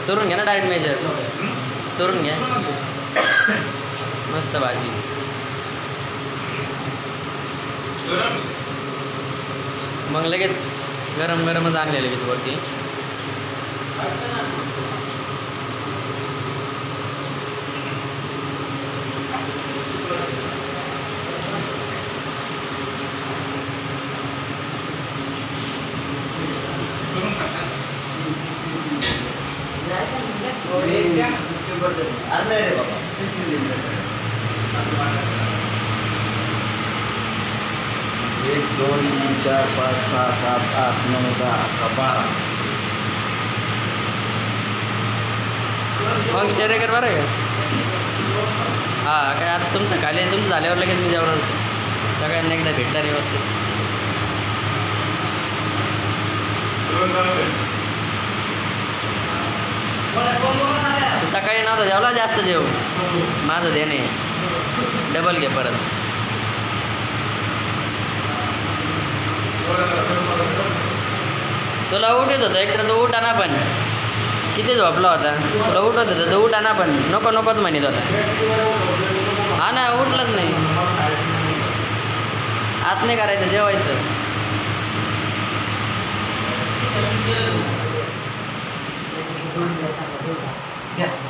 चोरून घ्या ना डायरेक्ट मेजर, चोरून घ्या. मस्त भाजी. मग लगेच गरम गरमच आणले लगेच वरती. एक 2 3 4 5 6 7 8 9 10 12. मग शेअर कर बरं का. हां काय आता तुमचं खाली आहे, तुमचं झाल्यावर लगेच मी जेवणारच. सगळ्यांना एकदा भेटणार व्यवस्थित. तू सकाळी नव्हता जेवला, जास्त जेव. माझं दे नाही, डबल घे परत. तुला उठत होतं एक तर, तो उठा ना पण किती झोपला होता. तुला उठत होतं तो उठा ना पण नको नकोच म्हणत होता. हा ना उठलंच नाही. आज नाही करायचं, जेवायचं. Yeah.